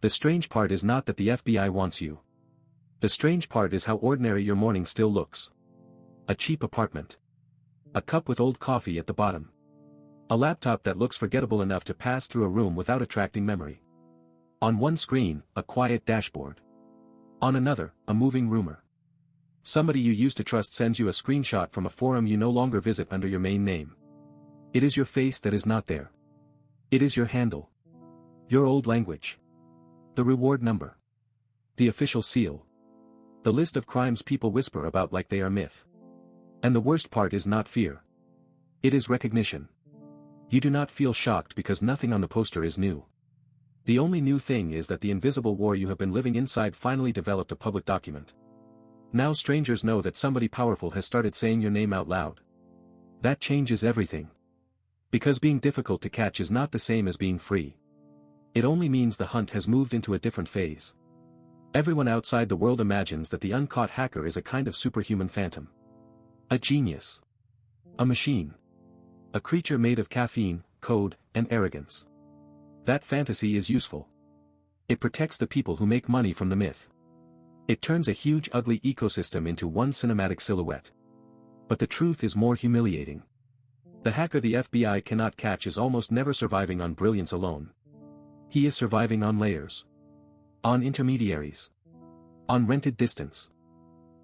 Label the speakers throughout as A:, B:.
A: The strange part is not that the FBI wants you. The strange part is how ordinary your morning still looks. A cheap apartment. A cup with old coffee at the bottom. A laptop that looks forgettable enough to pass through a room without attracting memory. On one screen, a quiet dashboard. On another, a moving rumor. Somebody you used to trust sends you a screenshot from a forum you no longer visit under your main name. It is your face that is not there. It is your handle. Your old language. The reward number. The official seal. The list of crimes people whisper about like they are myth. And the worst part is not fear. It is recognition. You do not feel shocked because nothing on the poster is new. The only new thing is that the invisible war you have been living inside finally developed a public document. Now strangers know that somebody powerful has started saying your name out loud. That changes everything. Because being difficult to catch is not the same as being free. It only means the hunt has moved into a different phase. Everyone outside the world imagines that the uncaught hacker is a kind of superhuman phantom. A genius. A machine. A creature made of caffeine, code, and arrogance. That fantasy is useful. It protects the people who make money from the myth. It turns a huge ugly ecosystem into one cinematic silhouette. But the truth is more humiliating. The hacker the FBI cannot catch is almost never surviving on brilliance alone. He is surviving on layers. On intermediaries. On rented distance.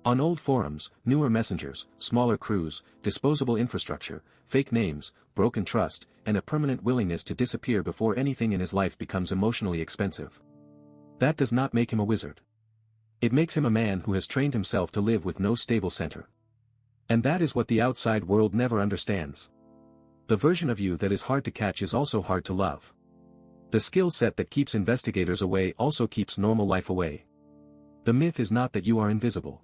A: On old forums, newer messengers, smaller crews, disposable infrastructure, fake names, broken trust, and a permanent willingness to disappear before anything in his life becomes emotionally expensive. That does not make him a wizard. It makes him a man who has trained himself to live with no stable center. And that is what the outside world never understands. The version of you that is hard to catch is also hard to love. The skill set that keeps investigators away also keeps normal life away. The myth is not that you are invisible.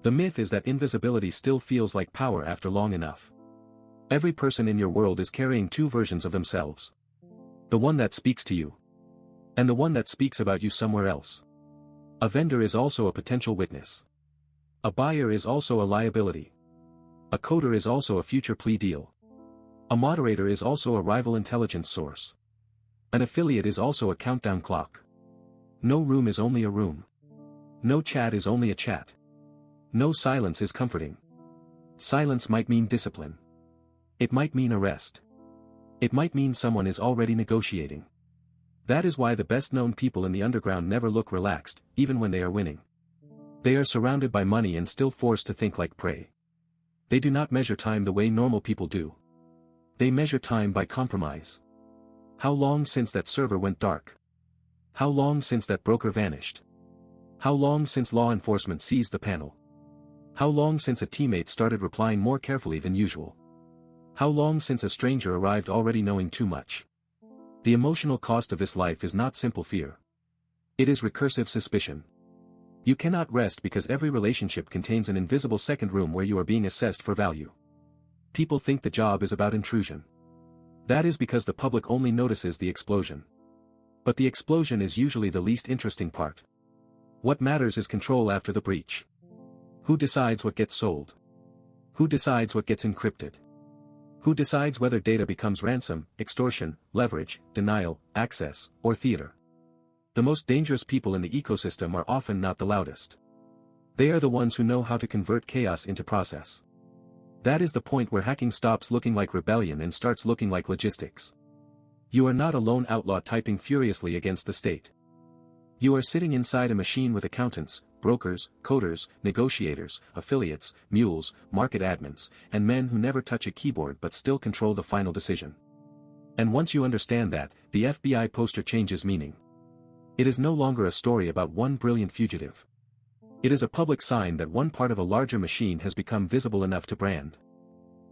A: The myth is that invisibility still feels like power after long enough. Every person in your world is carrying two versions of themselves. The one that speaks to you. And the one that speaks about you somewhere else. A vendor is also a potential witness. A buyer is also a liability. A coder is also a future plea deal. A moderator is also a rival intelligence source. An affiliate is also a countdown clock. No room is only a room. No chat is only a chat. No silence is comforting. Silence might mean discipline. It might mean arrest. It might mean someone is already negotiating. That is why the best-known people in the underground never look relaxed, even when they are winning. They are surrounded by money and still forced to think like prey. They do not measure time the way normal people do. They measure time by compromise. How long since that server went dark? How long since that broker vanished? How long since law enforcement seized the panel? How long since a teammate started replying more carefully than usual? How long since a stranger arrived already knowing too much? The emotional cost of this life is not simple fear. It is recursive suspicion. You cannot rest because every relationship contains an invisible second room where you are being assessed for value. People think the job is about intrusion. That is because the public only notices the explosion. But the explosion is usually the least interesting part. What matters is control after the breach. Who decides what gets sold? Who decides what gets encrypted? Who decides whether data becomes ransom, extortion, leverage, denial, access, or theater? The most dangerous people in the ecosystem are often not the loudest. They are the ones who know how to convert chaos into process. That is the point where hacking stops looking like rebellion and starts looking like logistics. You are not a lone outlaw typing furiously against the state. You are sitting inside a machine with accountants, brokers, coders, negotiators, affiliates, mules, market admins, and men who never touch a keyboard but still control the final decision. And once you understand that, the FBI poster changes meaning. It is no longer a story about one brilliant fugitive. It is a public sign that one part of a larger machine has become visible enough to brand.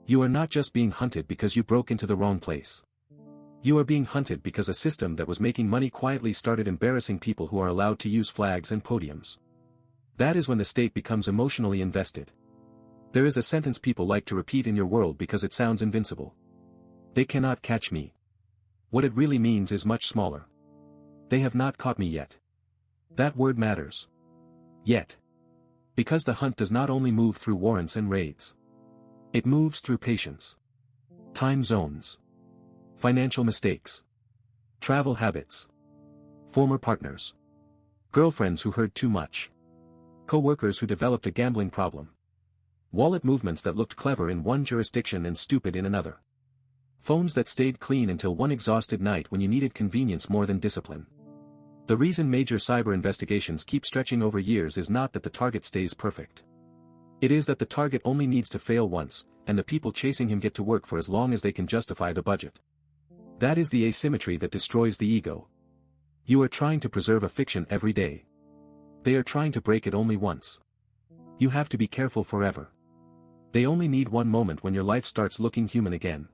A: You are not just being hunted because you broke into the wrong place. You are being hunted because a system that was making money quietly started embarrassing people who are allowed to use flags and podiums. That is when the state becomes emotionally invested. There is a sentence people like to repeat in your world because it sounds invincible. They cannot catch me. What it really means is much smaller. They have not caught me yet. That word matters. Yet. Because the hunt does not only move through warrants and raids. It moves through patience. Time zones. Financial mistakes. Travel habits. Former partners. Girlfriends who heard too much. Co-workers who developed a gambling problem. Wallet movements that looked clever in one jurisdiction and stupid in another. Phones that stayed clean until one exhausted night when you needed convenience more than discipline. The reason major cyber investigations keep stretching over years is not that the target stays perfect. It is that the target only needs to fail once, and the people chasing him get to work for as long as they can justify the budget. That is the asymmetry that destroys the ego. You are trying to preserve a fiction every day. They are trying to break it only once. You have to be careful forever. They only need one moment when your life starts looking human again.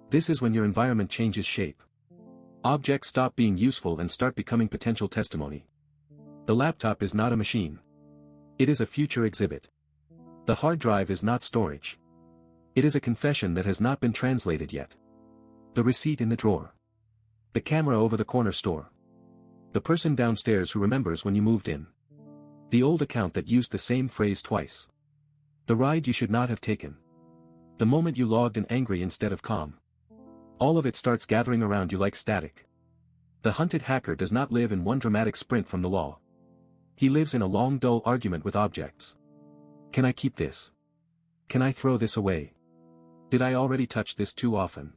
A: This is when your environment changes shape. Objects stop being useful and start becoming potential testimony. The laptop is not a machine. It is a future exhibit. The hard drive is not storage. It is a confession that has not been translated yet. The receipt in the drawer. The camera over the corner store. The person downstairs who remembers when you moved in. The old account that used the same phrase twice. The ride you should not have taken. The moment you logged in angry instead of calm. All of it starts gathering around you like static. The hunted hacker does not live in one dramatic sprint from the law. He lives in a long dull argument with objects. Can I keep this? Can I throw this away? Did I already touch this too often?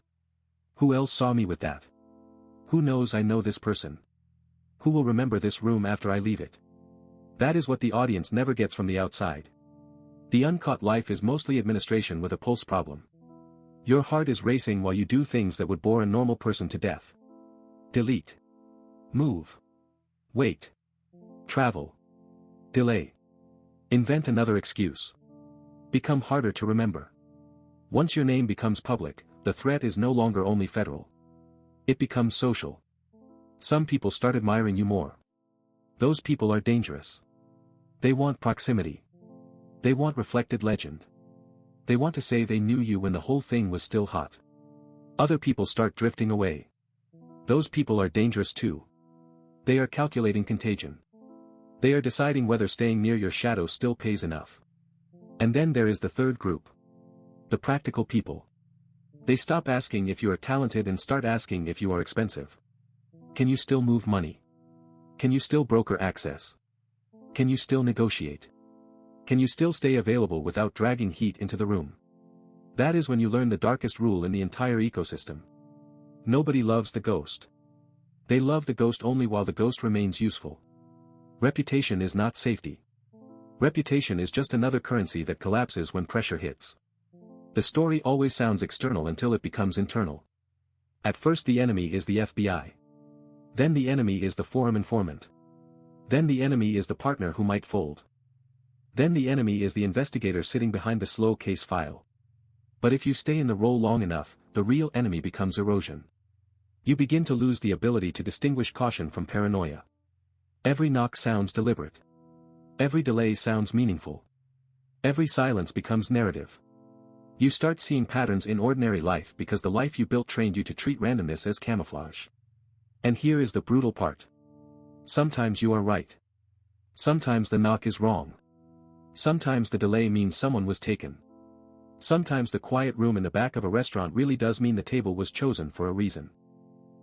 A: Who else saw me with that? Who knows I know this person? Who will remember this room after I leave it? That is what the audience never gets from the outside. The uncaught life is mostly administration with a pulse problem. Your heart is racing while you do things that would bore a normal person to death. Delete. Move. Wait. Travel. Delay. Invent another excuse. Become harder to remember. Once your name becomes public, the threat is no longer only federal. It becomes social. Some people start admiring you more. Those people are dangerous. They want proximity. They want reflected legend. They want to say they knew you when the whole thing was still hot. Other people start drifting away. Those people are dangerous too. They are calculating contagion. They are deciding whether staying near your shadow still pays enough. And then there is the third group. The practical people. They stop asking if you are talented and start asking if you are expensive. Can you still move money? Can you still broker access? Can you still negotiate? Can you still stay available without dragging heat into the room? That is when you learn the darkest rule in the entire ecosystem. Nobody loves the ghost. They love the ghost only while the ghost remains useful. Reputation is not safety. Reputation is just another currency that collapses when pressure hits. The story always sounds external until it becomes internal. At first the enemy is the FBI. Then the enemy is the forum informant. Then the enemy is the partner who might fold. Then the enemy is the investigator sitting behind the slow case file. But if you stay in the role long enough, the real enemy becomes erosion. You begin to lose the ability to distinguish caution from paranoia. Every knock sounds deliberate. Every delay sounds meaningful. Every silence becomes narrative. You start seeing patterns in ordinary life because the life you built trained you to treat randomness as camouflage. And here is the brutal part. Sometimes you are right. Sometimes the knock is wrong. Sometimes the delay means someone was taken. Sometimes the quiet room in the back of a restaurant really does mean the table was chosen for a reason.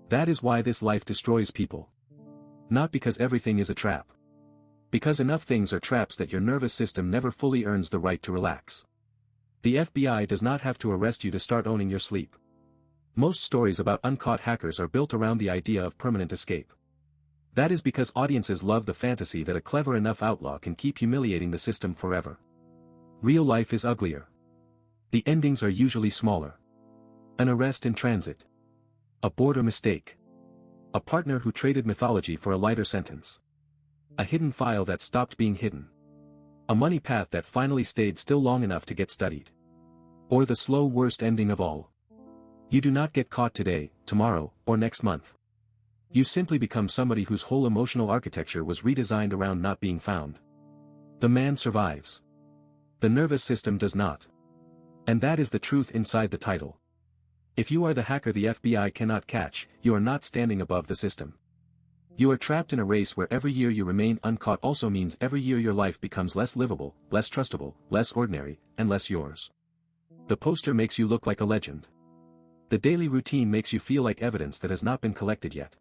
A: That is why this life destroys people. Not because everything is a trap. Because enough things are traps that your nervous system never fully earns the right to relax. The FBI does not have to arrest you to start owning your sleep. Most stories about uncaught hackers are built around the idea of permanent escape. That is because audiences love the fantasy that a clever enough outlaw can keep humiliating the system forever. Real life is uglier. The endings are usually smaller. An arrest in transit. A border mistake. A partner who traded mythology for a lighter sentence. A hidden file that stopped being hidden. A money path that finally stayed still long enough to get studied. Or the slow worst ending of all. You do not get caught today, tomorrow, or next month. You simply become somebody whose whole emotional architecture was redesigned around not being found. The man survives. The nervous system does not. And that is the truth inside the title. If you are the hacker the FBI cannot catch, you are not standing above the system. You are trapped in a race where every year you remain uncaught also means every year your life becomes less livable, less trustable, less ordinary, and less yours. The poster makes you look like a legend. The daily routine makes you feel like evidence that has not been collected yet.